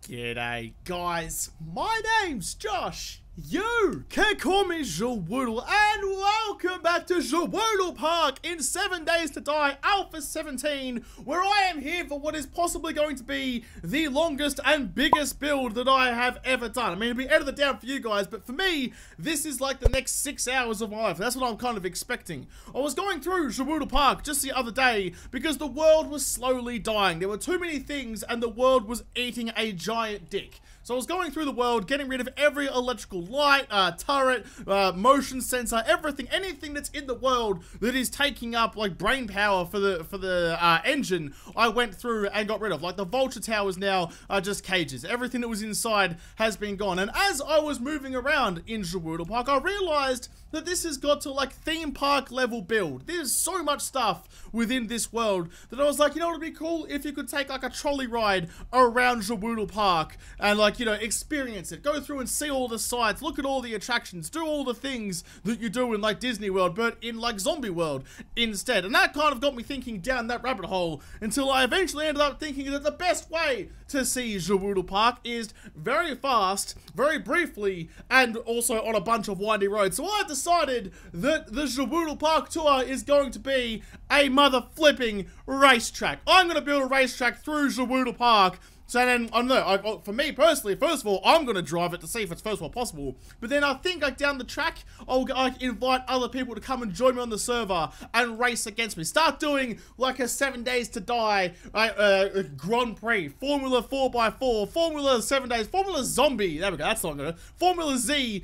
G'day guys, my name's Josh. You can call me JaWoodle, and welcome back to JaWoodle Park in 7 Days to Die Alpha 17, where I am here for what is possibly going to be the longest and biggest build that I have ever done. I mean, it'll be edited down for you guys, but for me, this is like the next 6 hours of my life. That's what I'm kind of expecting. I was going through JaWoodle Park just the other day because the world was slowly dying. There were too many things and the world was eating a giant dick. So I was going through the world, getting rid of every electrical light, turret, motion sensor, everything, anything that's in the world that is taking up like brain power for the engine. I went through and got rid of. Like the vulture towers now are just cages. Everything that was inside has been gone. And as I was moving around in JaWoodle Park, I realized that this has got to like theme park level build. There's so much stuff within this world that I was like, you know what would be cool if you could take like a trolley ride around JaWoodle Park and like, you know, experience it. Go through and see all the sights, look at all the attractions, do all the things that you do in like Disney World, but in like Zombie World instead. And that kind of got me thinking down that rabbit hole until I eventually ended up thinking that the best way to see JaWoodle Park is very fast, very briefly, and also on a bunch of windy roads. So I decided that the JaWoodle Park tour is going to be a mother flipping racetrack. I'm going to build a racetrack through JaWoodle Park. So then, I don't know, for me personally, first of all, I'm going to drive it to see if it's first of all possible. But then I think, like, down the track, I'll invite other people to come and join me on the server and race against me. Start doing, like, a 7 Days to Die, Grand Prix, Formula 4x4, Formula 7 Days, Formula Zombie, there we go, that's not good, Formula Z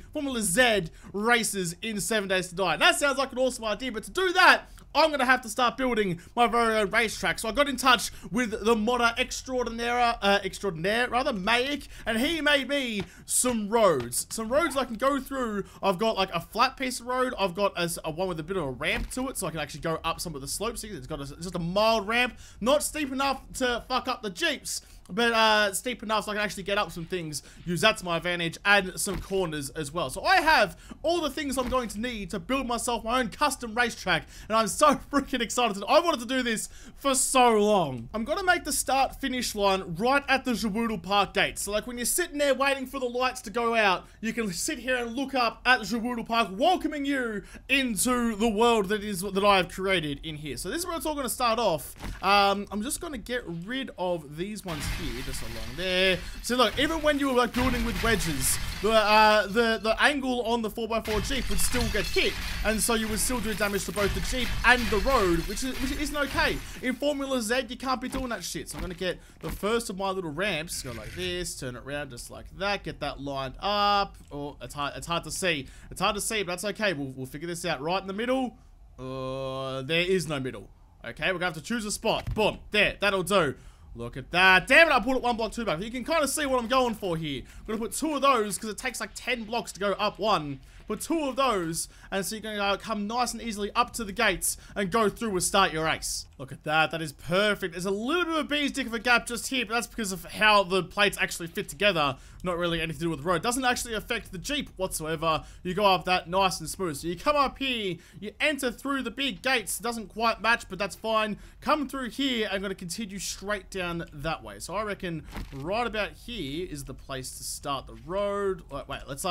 races in 7 Days to Die. That sounds like an awesome idea, but to do that, I'm going to have to start building my very own racetrack. So I got in touch with the modder extraordinaire, Mayic, and he made me some roads. Some roads I can go through. I've got like a flat piece of road. I've got a one with a bit of a ramp to it, so I can actually go up some of the slopes. It's got just a mild ramp, not steep enough to fuck up the Jeeps, but steep enough so I can actually get up some things, use that to my advantage, and some corners as well. So I have all the things I'm going to need to build myself my own custom racetrack, and I'm so freaking excited. I wanted to do this for so long. I'm gonna make the start-finish line right at the JaWoodle Park gate. So like when you're sitting there waiting for the lights to go out, you can sit here and look up at JaWoodle Park, welcoming you into the world that I have created in here. So this is where it's all gonna start off. I'm just gonna get rid of these ones here, just along there. So look, even when you were like building with wedges, the angle on the 4x4 Jeep would still get hit, and so you would still do damage to both the Jeep and the road, which isn't okay. In Formula Z, you can't be doing that shit. So I'm gonna get the first of my little ramps, go like this, turn it around just like that, get that lined up. Oh, it's hard to see. It's hard to see, but that's okay. We'll figure this out. Right in the middle. There is no middle. Okay, we're gonna have to choose a spot. Boom, there, that'll do. Look at that. Damn it, I put it one block too back. You can kind of see what I'm going for here. I'm going to put 2 of those because it takes like 10 blocks to go up one. Put 2 of those, and so you're going to come nice and easily up to the gates and go through and start your race. Look at that. That is perfect. There's a little bit of a bee's dick of a gap just here, but that's because of how the plates actually fit together. Not really anything to do with the road. Doesn't actually affect the Jeep whatsoever. You go up that nice and smooth. So you come up here, you enter through the big gates. Doesn't quite match, but that's fine. Come through here, I'm going to continue straight down that way. So I reckon right about here is the place to start the road. Wait, let's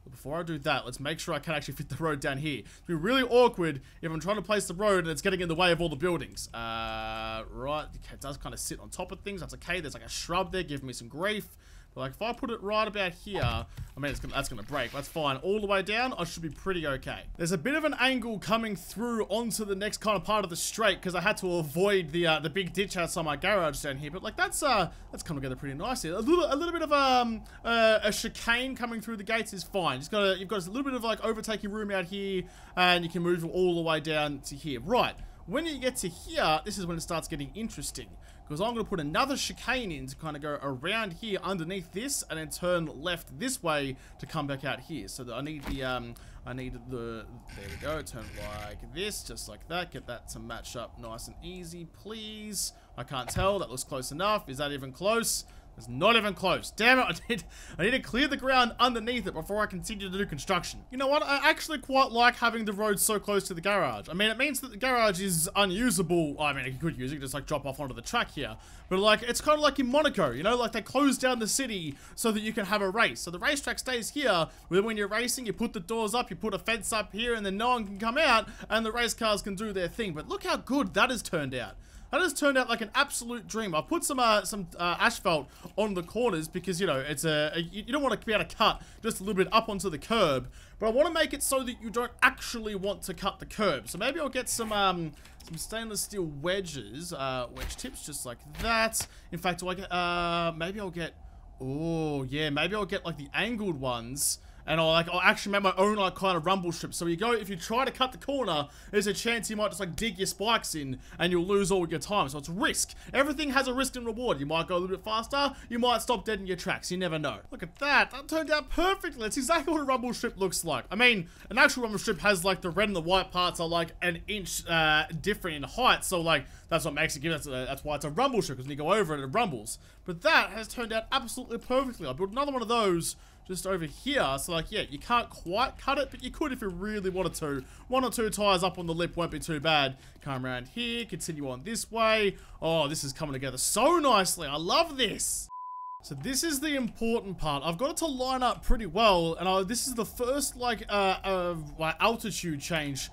before I do that, let's make sure I can actually fit the road down here. It'd be really awkward if I'm trying to place the road and it's getting in the way of all the buildings. Right, okay, it does kind of sit on top of things. That's okay. There's like a shrub there giving me some grief. But like if I put it right about here, I mean, that's gonna break. That's fine. All the way down, I should be pretty okay. There's a bit of an angle coming through onto the next kind of part of the straight because I had to avoid the big ditch outside my garage down here. But like that's come together pretty nicely. A little bit of a chicane coming through the gates is fine. You've got a little bit of like overtaking room out here, and you can move all the way down to here. Right. When you get to here, this is when it starts getting interesting. Because I'm going to put another chicane in to kind of go around here underneath this and then turn left this way to come back out here. So that I need there we go, turn like this, just like that. Get that to match up nice and easy, please. I can't tell, that looks close enough. Is that even close? It's not even close. Damn it, I need to clear the ground underneath it before I continue to do construction. You know what? I actually quite like having the road so close to the garage. I mean, it means that the garage is unusable. I mean, you could use it, just like drop off onto the track here. But like, it's kind of like in Monaco, you know, like they close down the city so that you can have a race. So the racetrack stays here, but when you're racing, you put the doors up, you put a fence up here, and then no one can come out, and the race cars can do their thing. But look how good that has turned out. That has turned out like an absolute dream. I put some asphalt on the corners because, you know, it's you don't want to be able to cut just a little bit up onto the curb, but I want to make it so that you don't actually want to cut the curb. So maybe I'll get some stainless steel wedges, wedge tips, just like that. In fact, do I get, maybe I'll get, oh yeah, maybe I'll get like the angled ones. And I'll actually make my own like kind of rumble strip. So if you try to cut the corner, there's a chance you might just like dig your spikes in and you'll lose all your time. So it's risk. Everything has a risk and reward. You might go a little bit faster. You might stop dead in your tracks. You never know. Look at that. That turned out perfectly. That's exactly what a rumble strip looks like. I mean, an actual rumble strip has like the red and the white parts are like an inch different in height. So like that's what makes it give. That's why it's a rumble strip, because when you go over it, it rumbles. But that has turned out absolutely perfectly. I'll build another one of those just over here. So like, yeah, you can't quite cut it, but you could if you really wanted to. 1 or 2 tires up on the lip won't be too bad. Come around here, continue on this way. Oh, this is coming together so nicely. I love this. So this is the important part. I've got it to line up pretty well, and this is the first like altitude change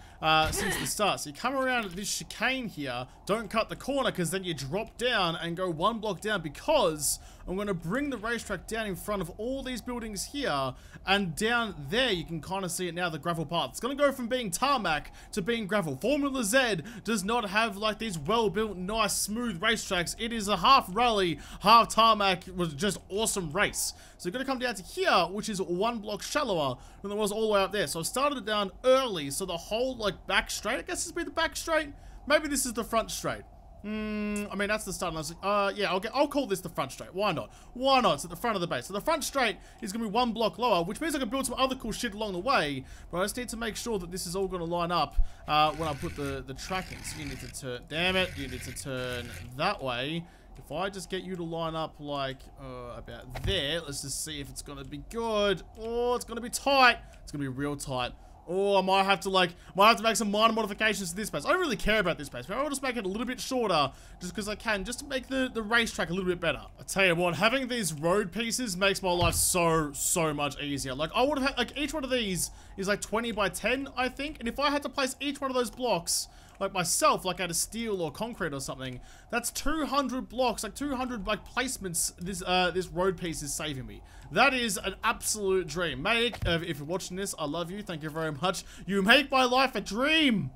since the start. So you come around at this chicane here, don't cut the corner, because then you drop down and go 1 block down, because I'm going to bring the racetrack down in front of all these buildings here, and down there you can kind of see it now, the gravel path. It's going to go from being tarmac to being gravel. Formula Z does not have like these well-built, nice, smooth racetracks. It is a half rally, half tarmac, was just awesome race. So you're going to come down to here, which is 1 block shallower than it was all the way up there. So I started it down early, so the whole like back straight, I guess this would be the back straight. Maybe this is the front straight. I mean, that's the start. And I was like, yeah, I'll call this the front straight. Why not? Why not? It's at the front of the base. So the front straight is going to be 1 block lower, which means I can build some other cool shit along the way. But I just need to make sure that this is all going to line up when I put the track in. So you need to turn, damn it, you need to turn that way. If I just get you to line up like about there, let's just see if it's going to be good. Oh, it's going to be tight. It's going to be real tight. Oh, I might have to make some minor modifications to this space. I don't really care about this space. Maybe I'll just make it a little bit shorter just because I can, just to make the racetrack a little bit better. I tell you what, having these road pieces makes my life so much easier. Like, I would have had, like, each one of these is like 20 by 10, I think. And if I had to place each one of those blocks like myself, like out of steel or concrete or something, that's 200 blocks, like 200 like placements this road piece is saving me. That is an absolute dream. Mate, if you're watching this, I love you. Thank you very much. You make my life a dream.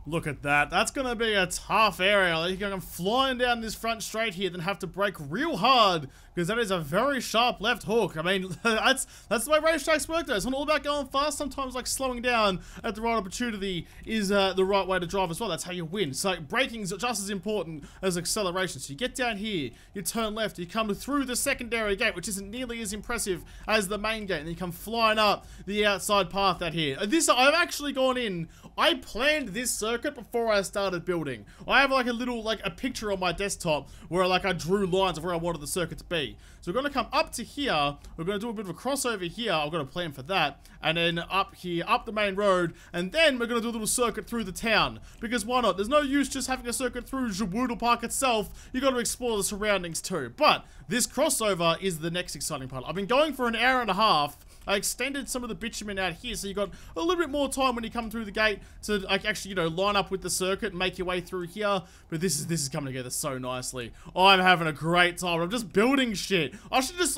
Look at that. That's going to be a tough area. Like, you're going flying down this front straight here, then have to brake real hard, because that is a very sharp left hook. I mean, that's the way racetracks work, though. It's not all about going fast. Sometimes, like, slowing down at the right opportunity is the right way to drive as well. That's how you win. So, like, braking is just as important as acceleration. So, you get down here, you turn left, you come through the secondary gate, which isn't nearly as impressive as the main gate, and then you come flying up the outside path out here. I've actually gone in. I planned this circuit before I started building. I have like a little, like a picture on my desktop where like I drew lines of where I wanted the circuit to be. So we're going to come up to here. We're going to do a bit of a crossover here. I've got a plan for that. And then up here, up the main road. And then we're going to do a little circuit through the town. Because why not? There's no use just having a circuit through JaWoodle Park itself. You got to explore the surroundings too. But this crossover is the next exciting part. I've been going for an hour and a half. I extended some of the bitumen out here, so you got a little bit more time when you come through the gate to like actually, you know, line up with the circuit and make your way through here. But this is coming together so nicely. I'm having a great time. I'm just building shit. I should just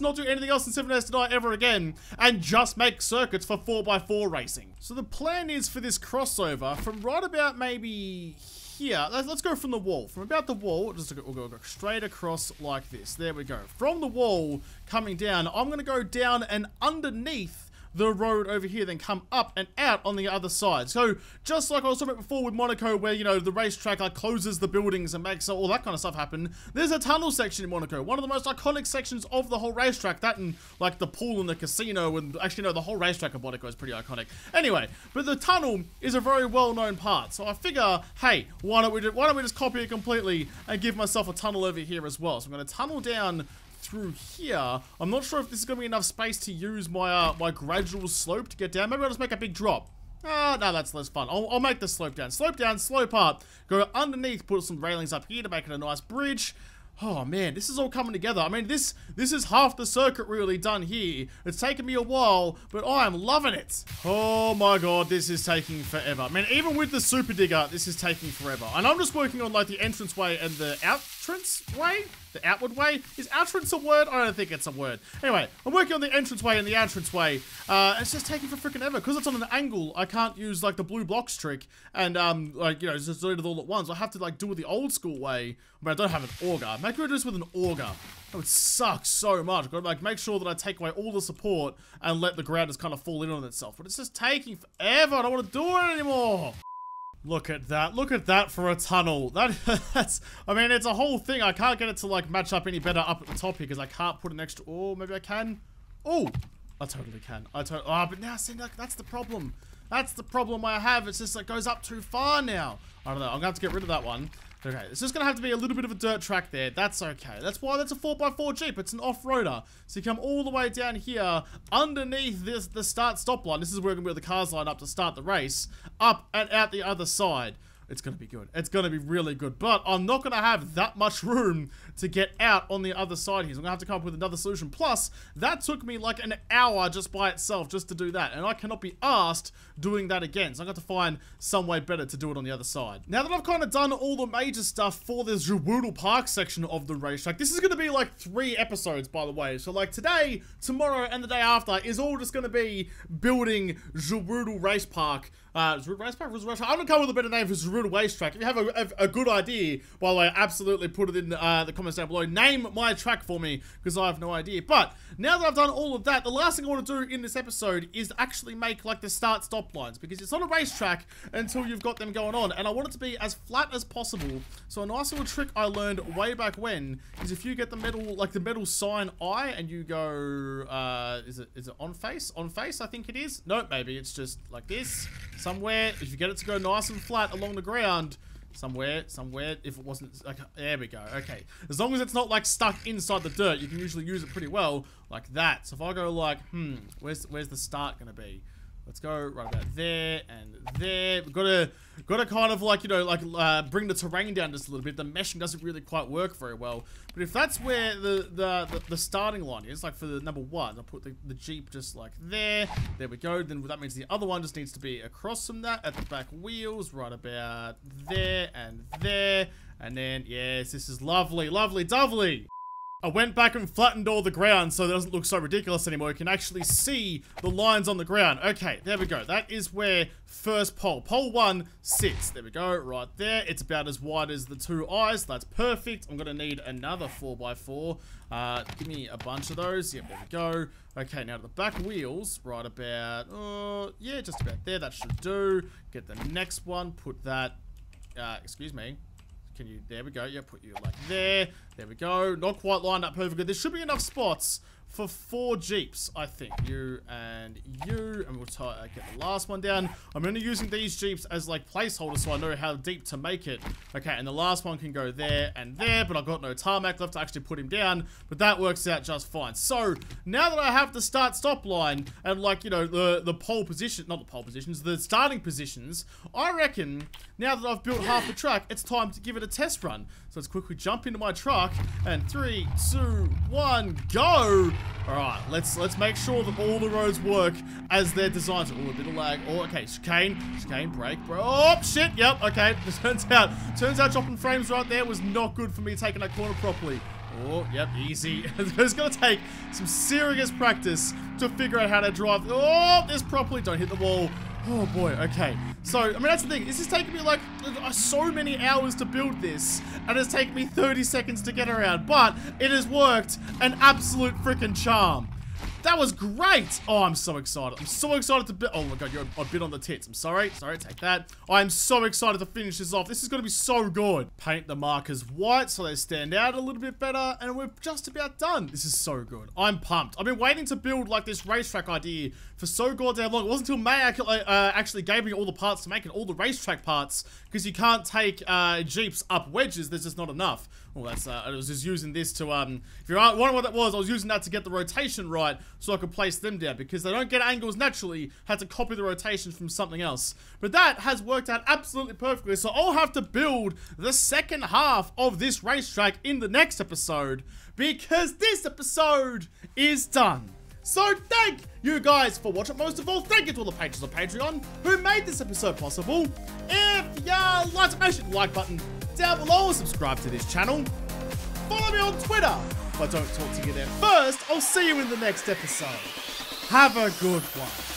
not do anything else in 7 Days to Die ever again and just make circuits for 4x4 racing. So the plan is for this crossover from right about maybe here. Let's go from the wall. From about the wall, we'll go straight across like this. There we go. From the wall, coming down, I'm going to go down and underneath the road over here, then come up and out on the other side. So just like I was talking about before with Monaco, where, you know, the racetrack like closes the buildings and makes all that kind of stuff happen, there's a tunnel section in Monaco, one of the most iconic sections of the whole racetrack. That and like the pool and the casino, and actually no, the whole racetrack of Monaco is pretty iconic. Anyway, but the tunnel is a very well-known part, so I figure, hey, why don't we just copy it completely and give myself a tunnel over here as well. So I'm going to tunnel down through here. I'm not sure if this is going to be enough space to use my my gradual slope to get down. Maybe I'll just make a big drop. No, that's less fun. I'll make the slope down. Slope down, slope up. Go underneath, put some railings up here to make it a nice bridge. Oh man, this is all coming together. I mean, this is half the circuit really done here. It's taken me a while, but I am loving it. Oh my god, this is taking forever. I mean, even with the super digger, this is taking forever. And I'm just working on like the entranceway and the outranceway? The outward way? Is outrance a word? I don't think it's a word. Anyway, I'm working on the entranceway and the outranceway. It's just taking for freaking ever. Because it's on an angle, I can't use like the blue blocks trick and like, you know, just do it all at once. I have to like do it the old school way, but I don't have an auger. Maybe I do this with an auger. That would suck so much. I've got to like make sure that I take away all the support and let the ground just kind of fall in on itself. But it's just taking forever. I don't want to do it anymore. Look at that. Look at that for a tunnel. That's, I mean, it's a whole thing. I can't get it to, like, match up any better up at the top here because I can't put an extra... Oh, maybe I can. Oh, I totally can. Oh, but now, see, like, that's the problem. That's the problem I have. It's just, it goes up too far now. I don't know. I'm going to have to get rid of that one. Okay, it's just going to have to be a little bit of a dirt track there. That's okay. That's why that's a 4x4 Jeep. It's an off-roader. So you come all the way down here, underneath the start-stop line. This is where the cars line up to start the race. Up and out the other side. It's going to be good. It's going to be really good. But I'm not going to have that much room to get out on the other side here. So I'm going to have to come up with another solution. Plus, that took me like an hour just by itself just to do that. And I cannot be asked doing that again. So I'm going to have to find some way better to do it on the other side. Now that I've kind of done all the major stuff for this JaWoodle Park section of the racetrack, this is going to be like 3 episodes, by the way. So like today, tomorrow, and the day after is all just going to be building JaWoodle Race Park. JaWoodle Race Park? I'm going to come with a better name for JaWoodle Racetrack. If you have a good idea, by the way, absolutely put it in the comments down below. Name my track for me, because I have no idea. But now that I've done all of that, the last thing I want to do in this episode is actually make like the start-stop lines, because it's not a racetrack until you've got them going on, and I want it to be as flat as possible. So a nice little trick I learned way back when is if you get the metal, like the metal sign I, and you go, is it on face? On face, I think it is. Nope, maybe it's just like this. Somewhere, if you get it to go nice and flat along the ground, somewhere, if it wasn't, like, there we go, okay. As long as it's not, like, stuck inside the dirt, you can usually use it pretty well, like that. So if I go, like, where's the start gonna be? Let's go right about there and there. We've got to kind of like, you know, like bring the terrain down just a little bit. The meshing doesn't really quite work very well. But if that's where the starting line is, like for the number 1, I'll put the Jeep just like there. There we go. Then that means the other one just needs to be across from that at the back wheels, right about there and there. And then, yes, this is lovely, lovely, dovely. I went back and flattened all the ground so it doesn't look so ridiculous anymore. You can actually see the lines on the ground. Okay, there we go. That is where first pole 1 sits. There we go, right there. It's about as wide as the 2 eyes. That's perfect. I'm going to need another 4x4. Give me a bunch of those. Yep, there we go. Okay, now to the back wheels, right about, yeah, just about there. That should do. Get the next one. Put that, excuse me. Can you, there we go, yeah, put you like there. There we go, not quite lined up perfectly. There should be enough spots for 4 Jeeps, I think. You, and we'll get the last one down. I'm only using these Jeeps as like placeholders so I know how deep to make it. Okay, and the last one can go there and there, but I've got no tarmac left to actually put him down, but that works out just fine. So, now that I have the start-stop line and like, you know, the pole position, not the pole positions, the starting positions, I reckon now that I've built half the track, it's time to give it a test run. So let's quickly jump into my truck and 3, 2, 1, go! Alright, let's make sure that all the roads work as they're designed. Oh, a bit of lag. Oh, okay, chicane, brake, bro. Oh, shit, yep, okay. Turns out dropping frames right there was not good for me taking that corner properly. Oh, yep, easy. It's gonna take some serious practice to figure out how to drive this properly. Don't hit the wall. Oh boy, okay. So, I mean, that's the thing. This is taking me like so many hours to build this, and it's taken me 30 seconds to get around, but it has worked an absolute freaking charm. That was great. Oh, I'm so excited. I'm so excited to build. Oh my god, you're a bit on the tits. I'm sorry. Sorry, take that. I'm so excited to finish this off. This is going to be so good. Paint the markers white so they stand out a little bit better, and we're just about done. This is so good. I'm pumped. I've been waiting to build like this racetrack idea for so goddamn long. It wasn't until May actually gave me all the parts to make it, all the racetrack parts, because you can't take Jeeps up wedges. There's just not enough. Well, I was just using this to, if you're wondering what that was, I was using that to get the rotation right so I could place them down, because they don't get angles naturally. Had to copy the rotation from something else. But that has worked out absolutely perfectly, so I'll have to build the second half of this racetrack in the next episode, because this episode is done. So thank you guys for watching. Most of all, thank you to all the patrons on Patreon who made this episode possible. If you like it, smash the like button down below and subscribe to this channel. Follow me on Twitter if I don't talk to you there first. I'll see you in the next episode. Have a good one.